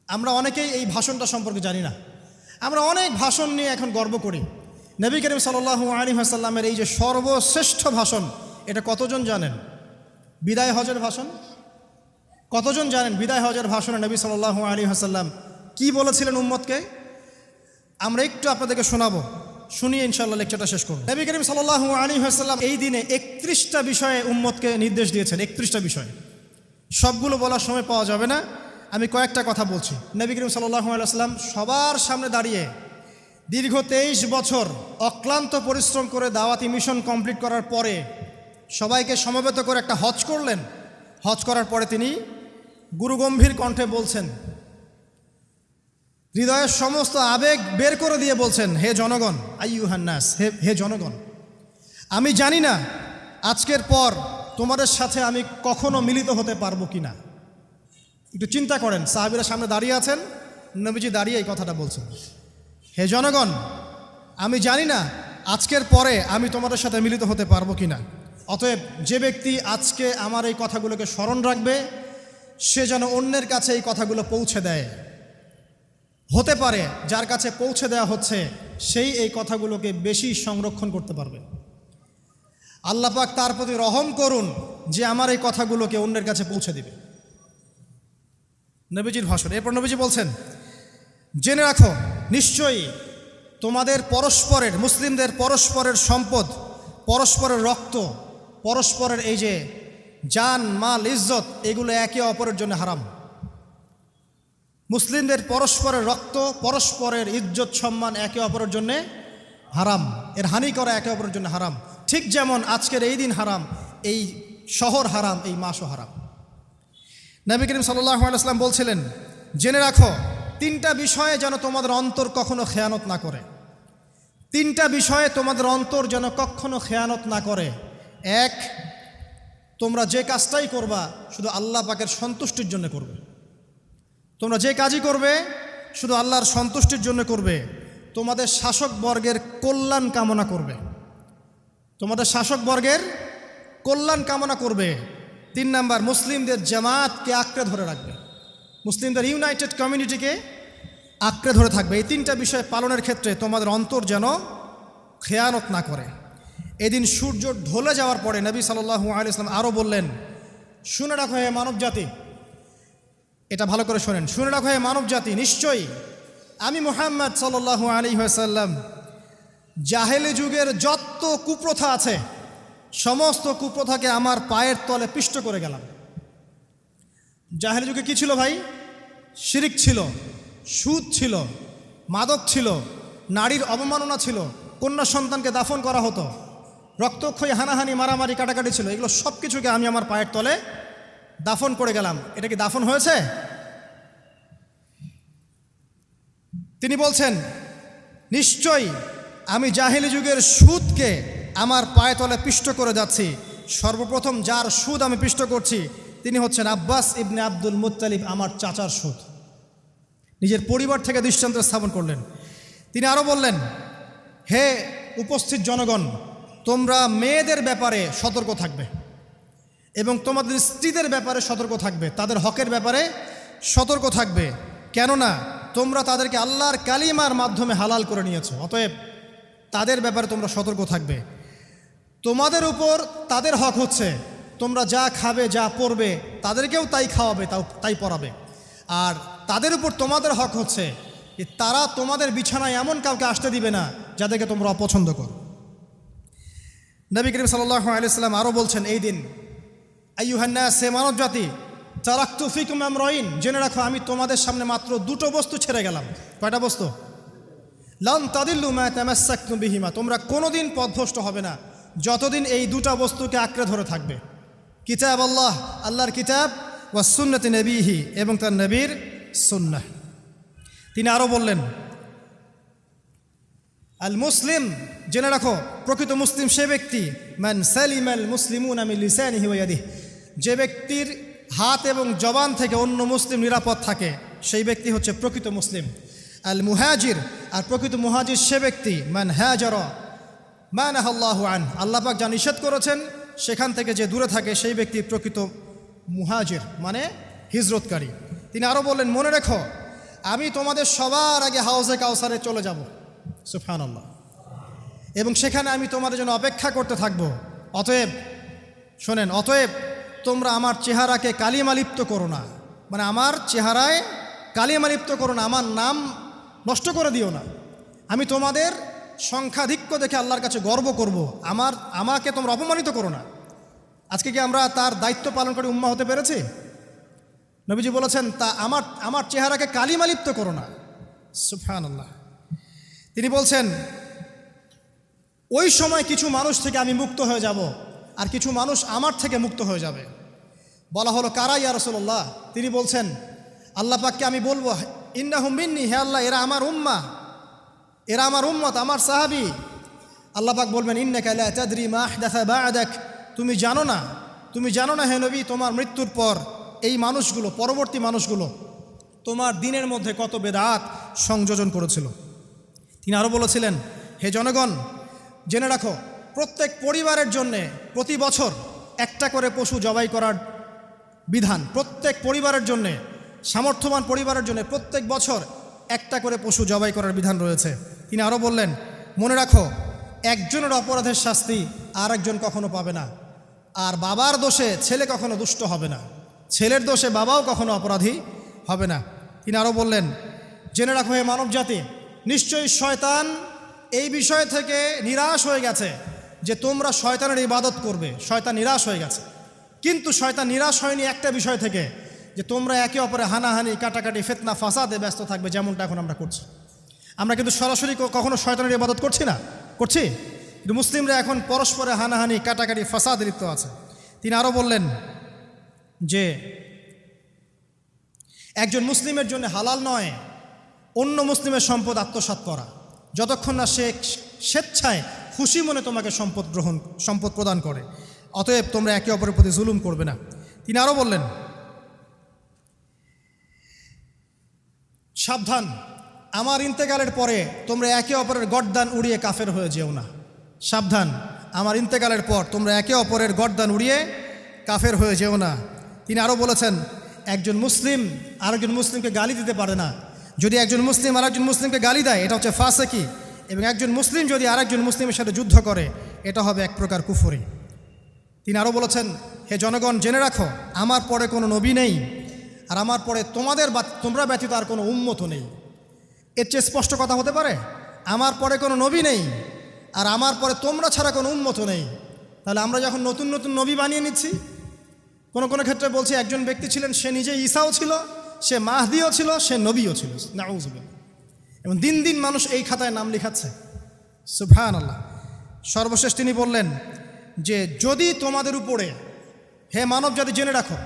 আমরা অনেকেই এই ভাষণটা সম্পর্কে জানি না। আমরা অনেক ভাষণ নিয়ে এখন গর্ব করি। নবী করিম সাল্লাল্লাহু আলাইহি ওয়াসাল্লামের এই যে সর্বশ্রেষ্ঠ ভাষণ, এটা কতজন জানেন? বিদায় হজের ভাষণ। কতজন জানেন বিদায় হজের ভাষণে নবী সাল্লাল্লাহু আলাইহি ওয়াসাল্লাম কী বলেছিলেন উম্মতকে? আমরা একটু আপনাদেরকে শোনাবো, শুনিয়ে ইনশাআল্লাহ লেকচারটা শেষ করব। নবী করিম সাল্লাল্লাহু আলাইহি ওয়াসাল্লাম এই দিনে 31টা বিষয়ে উম্মতকে নির্দেশ দিয়েছেন। 31টা বিষয়, সবগুলো বলার সময় পাওয়া যাবে না, আমি কয়েকটা কথা বলছি। নবী করিম সাল্লাল্লাহু আলাইহি ওয়াসাল্লাম সবার সামনে দাঁড়িয়ে দীর্ঘ 23 বছর অক্লান্ত পরিশ্রম করে দাওয়াতি মিশন কমপ্লিট করার পরে সবাইকে সমবেত করে একটা হজ করলেন। হজ করার পরে তিনি গুরুগম্ভীর কণ্ঠে বলছেন, হৃদয়ের সমস্ত আবেগ বের করে দিয়ে বলছেন, হে জনগণ, আইয়ুহান নাস, হে জনগণ, আমি জানি না আজকের পর তোমাদের সাথে আমি কখনো মিলিত হতে পারবো কি না। একটু চিন্তা করেন, সাহাবীরা সামনে দাঁড়িয়ে আছেন, নবীজি দাঁড়িয়ে এই কথাটা বলছেন, হে জনগণ, আমি জানি না আজকের পরে আমি তোমাদের সাথে মিলিত হতে পারবো কি না। অতএব যে ব্যক্তি আজকে আমার এই কথাগুলোকে স্মরণ রাখবে, সে যেন অন্যের কাছে এই কথাগুলো পৌঁছে দেয়। হতে পারে যার কাছে পৌঁছে দেওয়া হচ্ছে সেই এই কথাগুলোকে বেশি সংরক্ষণ করতে পারবে। আল্লাহ পাক তার প্রতি রহম করুন যে আমার এই কথাগুলোকে অন্যের কাছে পৌঁছে দিবে। নবীজির ভাষণ। এরপর নবীজি বলছেন, জেনে রাখো নিশ্চয়ই তোমাদের পরস্পরের, মুসলিমদের পরস্পরের সম্পদ, পরস্পরের রক্ত, পরস্পরের এই যে জান মাল ইজ্জত, এগুলো একে অপরের জন্য হারাম। মুসলিমদের পরস্পরের রক্ত, পরস্পরের ইজ্জত সম্মান একে অপরের জন্য হারাম, এর হানি করা একে অপরের জন্য হারাম। ঠিক যেমন আজকের এই দিন হারাম, এই শহর হারাম, এই মাসও হারাম। নবী করিম সাল্লাল্লাহু আলাইহি ওয়াসাল্লাম বলছিলেন, জেনে রাখো 3টা বিষয়ে যেন তোমাদের অন্তর কখনো খেয়ানত না করে। 3টা বিষয়ে তোমাদের অন্তর যেন কখনো খেয়ানত না করে। 1, তোমরা যে কাজটাই করবা শুধু আল্লাহ পাকের সন্তুষ্টির জন্য করবে। তোমরা যে কাজই করবে শুধু আল্লাহর সন্তুষ্টির জন্য করবে। তোমাদের শাসকবর্গের কল্যাণ কামনা করবে। তোমাদের শাসকবর্গের কল্যাণ কামনা করবে। 3 নাম্বার, মুসলিমদের জামাতকে আঁকড়ে ধরে রাখবে, মুসলিমদের ইউনাইটেড কমিউনিটিকে আঁকড়ে ধরে থাকবে। এই 3টা বিষয় পালনের ক্ষেত্রে তোমাদের অন্তর যেন খেয়ানত না করে। এদিন সূর্য ঢলে যাওয়ার পরে নবী সাল্লাল্লাহু আলাইহি ওয়াসাল্লাম আরও বললেন, শুনে রাখো হে মানব জাতি, এটা ভালো করে শোনেন, শুনে রাখো হে মানব জাতি, নিশ্চয়ই আমি মুহাম্মদ সাল্লাল্লাহু আলাইহি ওয়াসাল্লাম জাহেলি যুগের যত কুপ্রথা আছে সমস্ত কুপ্রথাকে আমার পায়ের তলে পিষ্ট করে গেলাম। জাহেলি যুগে কি ছিল ভাই? শিরিক ছিল, সুদ ছিল, মাদক ছিল, নারীর অবমাননা ছিল, কন্যা সন্তানকে দাফন করা হতো, রক্তক্ষয়ী হানাহানি মারামারি কাটাকাটি ছিল। এগুলো সব কিছুকে আমি আমার পায়ের তলে দাফন করে গেলাম। এটা কি দাফন হয়েছে? তিনি বলছেন, নিশ্চয়ই আমি জাহেলি যুগের সুদকে আমার পায়ে তলে পিষ্ট করে যাচ্ছি। সর্বপ্রথম যার সুদ আমি পিষ্ট করছি তিনি হচ্ছেন আব্বাস ইবনে আব্দুল মুত্তালিব, আমার চাচার সুদ। নিজের পরিবার থেকে দৃষ্টান্ত স্থাপন করলেন। তিনি আরও বললেন, হে উপস্থিত জনগণ, তোমরা মেয়েদের ব্যাপারে সতর্ক থাকবে এবং তোমাদের স্ত্রীদের ব্যাপারে সতর্ক থাকবে, তাদের হকের ব্যাপারে সতর্ক থাকবে, কেননা তোমরা তাদেরকে আল্লাহর কালিমার মাধ্যমে হালাল করে নিয়েছো। অতএব তাদের ব্যাপারে তোমরা সতর্ক থাকবে। তোমাদের উপর তাদের হক হচ্ছে তোমরা যা খাবে, যা পরবে, তাদেরকেও তাই খাওয়াবে, তাই পরাবে। আর তাদের উপর তোমাদের হক হচ্ছে যে তারা তোমাদের বিছানায় এমন কাউকে আসতে দিবে না যাদেরকে তোমরা অপছন্দ করো। নবী করিম সাল্লাল্লাহু আলাইহি ওয়াসাল্লাম আরও বলছেন, এই দিন আইয়ুহান নাস, হে মানব জাতি, তারাকতু ফিকুম আমরাইন, জেনে রাখো আমি তোমাদের সামনে মাত্র 2টো বস্তু ছেড়ে গেলাম। কয়টা বস্তু? লান তাদিল্লু মা তামাসসাকতুম বিহিমা, তোমরা কোনোদিন পথভ্রষ্ট হবে না যতদিন এই 2টা বস্তুকে আঁকড়ে ধরে থাকবে। কিতাব আল্লাহ, আল্লাহর কিতাব, ওয়া সুন্নতি নবীহি, এবং তার নবীর সুন্নাহ। তিনি আরও বললেন, আল মুসলিম, জেনে রাখো প্রকৃত মুসলিম সে ব্যক্তি, মান সালিমাল মুসলিমুনা মিন লিসানিহি ওয়া ইয়াদিহি, যে ব্যক্তির হাত এবং জবান থেকে অন্য মুসলিম নিরাপদ থাকে সেই ব্যক্তি হচ্ছে প্রকৃত মুসলিম। আল মুহাজির, আর প্রকৃত মুহাজির সে ব্যক্তি, মান হাজারা মা নাহাল্লাহু আন, আল্লাহ পাক যা নিষেধ করেছেন সেখান থেকে যে দূরে থাকে সেই ব্যক্তি প্রকৃত মুহাজির, মানে হিজরতকারী। তিনি আরও বললেন, মনে রেখো আমি তোমাদের সবার আগে হাউজে কাউসারে চলে যাব, সুবহানাল্লাহ, এবং সেখানে আমি তোমাদের জন্য অপেক্ষা করতে থাকব। অতএব শোনেন, অতএব তোমরা আমার চেহারাকে কালিমালিপ্ত করো না, মানে আমার চেহারায় কালিমালিপ্ত করো না, আমার নাম নষ্ট করে দিও না। আমি তোমাদের সংখ্যাধিক্য দেখে আল্লাহর কাছে গর্ব করব, আমাকে তোমরা অপমানিত করো না। আজকে কি আমরা তার দায়িত্ব পালন করে উম্মাহ হতে পেরেছি? নবীজি বলেছেন, তা আমার চেহারাকে কালিমালিপ্ত করো না, সুবহানাল্লাহ। তিনি বলছেন, ওই সময় কিছু মানুষ থেকে আমি মুক্ত হয়ে যাব, আর কিছু মানুষ আমার থেকে মুক্ত হয়ে যাবে। বলা হলো, কারা ইয়া রাসূলুল্লাহ? তিনি বলছেন, আল্লাহ পাককে আমি বলবো, ইন্নাহুম মিন্নি, হে আল্লাহ, এরা আমার উম্মাহ, এরা আমার উম্মত, আমার সাহাবী। আল্লাহ পাক বলবেন, ইন্নাকা লা তাদরি মা আহদাসা বা'দাক, তুমি জানো না হে নবী, তোমার মৃত্যুর পর এই মানুষগুলো, পরবর্তী মানুষগুলো তোমার দিনের মধ্যে কত বেদাত সংযোজন করেছিল। তিনি আরও বলেছিলেন, হে জনগণ, জেনে রাখো, প্রত্যেক পরিবারের জন্যে প্রতি বছর একটা করে পশু জবাই করার বিধান, প্রত্যেক পরিবারের জন্যে, সামর্থ্যবান পরিবারের জন্য প্রত্যেক বছর একটা করে পশু জবাই করার বিধান রয়েছে। তিনি আরও বললেন, মনে রাখো, একজনের অপরাধের শাস্তি আর একজন কখনো পাবে না, আর বাবার দোষে ছেলে কখনো দুষ্ট হবে না, ছেলের দোষে বাবাও কখনো অপরাধী হবে না। তিনি আরও বললেন, জেনে রাখো হে মানব জাতি, নিশ্চয়ই শয়তান এই বিষয় থেকে নিরাশ হয়ে গেছে যে তোমরা শয়তানের ইবাদত করবে। শয়তান নিরাশ হয়ে গেছে, কিন্তু শয়তান নিরাশ হয়নি একটা বিষয় থেকে, যে তোমরা একে অপরে হানাহানি, কাটাকাটি, ফিতনা, ফাসাদে ব্যস্ত থাকবে, যেমনটা এখন আমরা করছি। আমরা কিন্তু সরাসরি কখনো শয়তানের ইবাদত করছি কিন্তু মুসলিমরা এখন পরস্পরে হানাহানি, কাটাকাটি, ফাসাদে লিপ্ত আছে। তিনি আরও বললেন যে একজন মুসলিমের জন্য হালাল নয় অন্য মুসলিমের সম্পদ আত্মসাৎ করা, যতক্ষণ না সে স্বেচ্ছায় খুশি মনে তোমাকে সম্পদ প্রদান করে। অতএব তোমরা একে অপরের প্রতি জুলুম করবে না। তিনি আরও বললেন, সাবধান, আমার ইন্তেকালের পরে তোমরা একে অপরের গর্দান উড়িয়ে কাফের হয়ে যেও না। সাবধান, আমার ইন্তেকালের পর তোমরা একে অপরের গর্দান উড়িয়ে কাফের হয়ে যেও না। তিনি আরও বলেছেন, একজন মুসলিম আরেকজন মুসলিমকে গালি দিতে পারে না। যদি একজন মুসলিম আরেকজন মুসলিমকে গালি দেয়, এটা হচ্ছে ফাসেকি, এবং একজন মুসলিম যদি আরেকজন মুসলিমের সাথে যুদ্ধ করে, এটা হবে এক প্রকার কুফরি। তিনি আরও বলেছেন, হে জনগণ, জেনে রাখো, আমার পরে কোনো নবী নেই, আর আমার পরে তোমরা ব্যতীত আর কোনো উম্মতও নেই। এর চেয়ে স্পষ্ট কথা হতে পারে? আমার পরে কোনো নবী নেই, আর আমার পরে তোমরা ছাড়া কোনো উম্মতও নেই। তাহলে আমরা যখন নতুন নতুন নবী বানিয়ে নিচ্ছি, কোনো ক্ষেত্রে বলছি একজন ব্যক্তি ছিলেন, সে নিজে ঈসাও ছিল, সে মাহদিও ছিল, সে নবীও ছিল, নাউযুবিল্লাহ। এবং দিন দিন মানুষ এই খাতায় নাম লিখাচ্ছে, সুবহানাল্লাহ। সর্বশেষ তিনি বললেন যে, যদি তোমাদের উপরে, হে মানব জাতি, জেনে রাখো,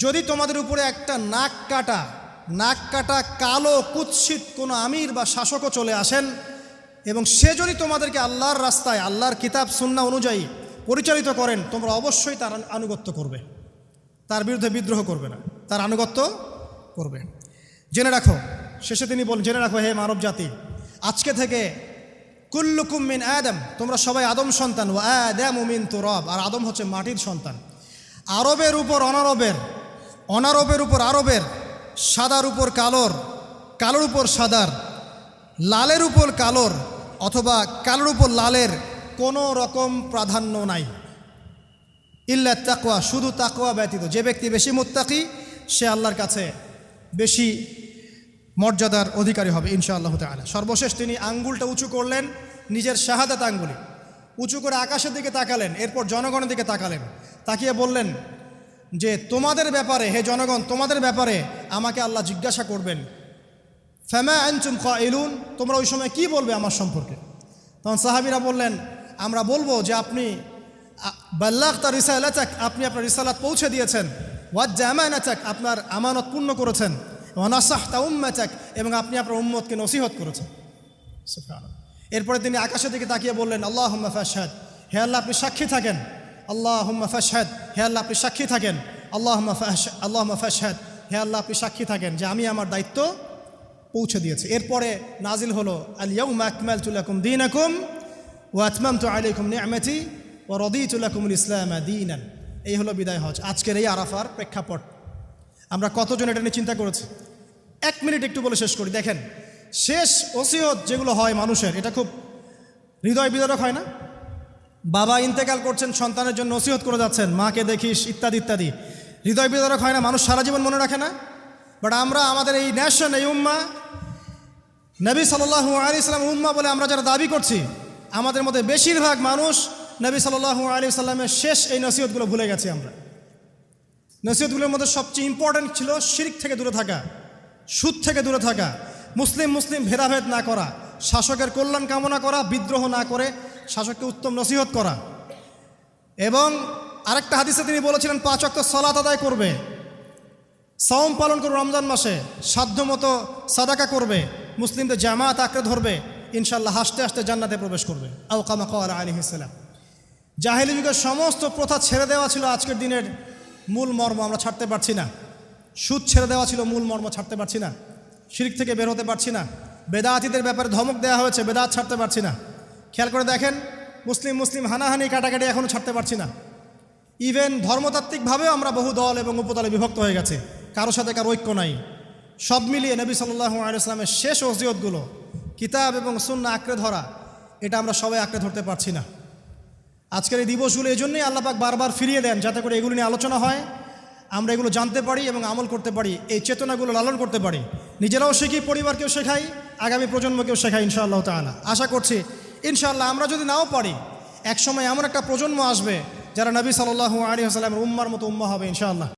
যদি তোমাদের উপরে একটা নাক কাটা কালো কুৎসিত কোনো আমির বা শাসকও চলে আসেন, এবং সে যদি তোমাদেরকে আল্লাহর রাস্তায়, আল্লাহর কিতাব সুন্নাহ অনুযায়ী পরিচালিত করেন, তোমরা অবশ্যই তার আনুগত্য করবে, তার বিরুদ্ধে বিদ্রোহ করবে না, তার আনুগত্য করবে। জেনে রাখো, শেষে তিনি বলেন, জেনে রাখো হে মানব জাতি, আজকে থেকে কুল্লুকুম মিন আদম, তোমরা সবাই আদম সন্তান, ও আদামু মিন তুরাব, আর আদম হচ্ছে মাটির সন্তান। আরবের উপর অনারবের, অনারবের উপর আরবের, সাদার উপর কালোর, কালোর উপর সাদার, লালের উপর কালোর, অথবা কালোর উপর লালের কোনো রকম প্রাধান্য নাই। ইল্লা তাকওয়া, শুধু তাকওয়া ব্যতীত। যে ব্যক্তি বেশি মুত্তাকি, সে আল্লাহর কাছে বেশি মর্যাদার অধিকারী হবে ইনশাআল্লাহ তাআলা। সর্বশেষ তিনি আঙ্গুলটা উঁচু করলেন, নিজের শাহাদাত আঙ্গুলি উঁচু করে আকাশের দিকে তাকালেন, এরপর জনগণের দিকে তাকালেন, তাকিয়ে বললেন যে, তোমাদের ব্যাপারে, হে জনগণ, তোমাদের ব্যাপারে আমাকে আল্লাহ জিজ্ঞাসা করবেন, ফামা আনতুম কাইলুন, তোমরা ওই সময় কি বলবে আমার সম্পর্কে? তখন সাহাবীরা বললেন, আমরা বলবো যে আপনি বাল্লাগতা রিসালাতাক, আপনি আপনার রিসালাত পৌঁছে দিয়েছেন, ওয়াজ্জা আমানাতাক, আপনার আমানত পূর্ণ করেছেন, ওয়া নাসাহতা উম্মাতাক, এবং আপনি আপনার উম্মতকে নসিহত করেছেন। সুবহানাল্লাহ। এরপরে তিনি আকাশের দিকে তাকিয়ে বললেন, আল্লাহুম্মা ফাশহাদ, হে আল্লাহ আপনি সাক্ষী থাকেন, আল্লাহুম্মা ফাশহাদ, হে আল্লাহ আপনি সাক্ষী থাকেন, আল্লাহুম্মা ফাশহাদ, হে আল্লাহ আপনি সাক্ষী থাকেন যে আমি আমার দায়িত্ব পৌঁছে দিয়েছি। এরপরে নাজিল হলো, আল ইয়াউমা আকমালতু লাকুম দীনাকুম ওয়া আতমামতু আলাইকুম নি'মাতি ওয়া রাদিতু লাকুমুল ইসলামা দীনান। এই হলো বিদায় হজ। আজকের এই আরাফার প্রেক্ষাপট আমরা কতজন এটা নিয়ে চিন্তা করেছি? 1 মিনিট একটু বলে শেষ করি। দেখেন, শেষ ওসিয়ত যেগুলো হয় মানুষের, এটা খুব হৃদয় বিদারক হয় না? বাবা ইন্তেকাল করছেন, সন্তানের জন্য ওসিয়ত করে যাচ্ছেন, মাকে দেখিস ইত্যাদি ইত্যাদি, হৃদয় বিদারক হয় না? মানুষ সারা জীবন মনে রাখে না? বাট আমরা আমাদের এই ন্যাশন, এই উম্মা, নবী সাল্লাল্লাহু আলাইহি সাল্লাম উম্মা বলে আমরা যারা দাবি করছি, আমাদের মধ্যে বেশিরভাগ মানুষ নবী সাল্লাল্লাহু আলাইহি সাল্লামের শেষ এই নসিহতগুলো ভুলে গেছি আমরা। নসিহতগুলোর মধ্যে সবচেয়ে ইম্পর্ট্যান্ট ছিল শিরক থেকে দূরে থাকা, সুদ থেকে দূরে থাকা, মুসলিম ভেদাভেদ না করা, শাসকের কল্যাণ কামনা করা, বিদ্রোহ না করে শাসককে উত্তম নসিহত করা। এবং আরেকটা হাদিসে তিনি বলেছিলেন 5 ওয়াক্ত সালাত আদায় করবে, সাওম পালন করবে, রমজান মাসে সাধ্যমতো সাদাকা করবে, মুসলিমদের জামাত আঁকড়ে ধরবে, ইনশাল্লাহ হাসতে হাসতে জান্নাতে প্রবেশ করবে। আও কামা ক্বালা আলাইহিস সালাম। জাহেলি যুগের সমস্ত প্রথা ছেড়ে দেওয়া ছিল আজকের দিনের মূল মর্ম, আমরা ছাড়তে পারছি না। সুদ ছেড়ে দেওয়া ছিল মূল মর্ম, ছাড়তে পারছি না। শিরক থেকে বের হতে পারছি না। বেদাতীদের ব্যাপারে ধমক দেওয়া হয়েছে, বেদাত ছাড়তে পারছি না। খেয়াল করে দেখেন, মুসলিম হানাহানি কাটাকাটি এখনও ছাড়তে পারছি না। ইভেন ধর্মতাত্ত্বিকভাবেও আমরা বহু দল এবং উপদলে বিভক্ত হয়ে গেছে, কারো সাথে কারো ঐক্য নাই। সব মিলিয়ে নবী সাল্লাল্লাহু আলাইহি ওয়াসাল্লামের শেষ ওসিয়তগুলো, কিতাব এবং সুন্নাহ আঁকড়ে ধরা, এটা আমরা সবাই আঁকড়ে ধরতে পারছি না। আজকের এই দিবসগুলো এই জন্যই আল্লাহ পাক বারবার ফিরিয়ে দেন, যাতে করে এগুলো নিয়ে আলোচনা হয়, আমরা এগুলো জানতে পারি এবং আমল করতে পারি, এই চেতনাগুলো লালন করতে পারি, নিজেরাও শিখি, পরিবারকেও শেখাই, আগামী প্রজন্মকেও শেখাই ইনশাআল্লাহ তাআলা। আশা করছি ইনশাআল্লাহ আমরা যদি নাও পারি, একসময় এমন একটা প্রজন্ম আসবে যারা নবী সাল্লাল্লাহু আলাইহি ওয়াসাল্লামের উম্মার মতো উম্মাহ হবে ইনশাআল্লাহ।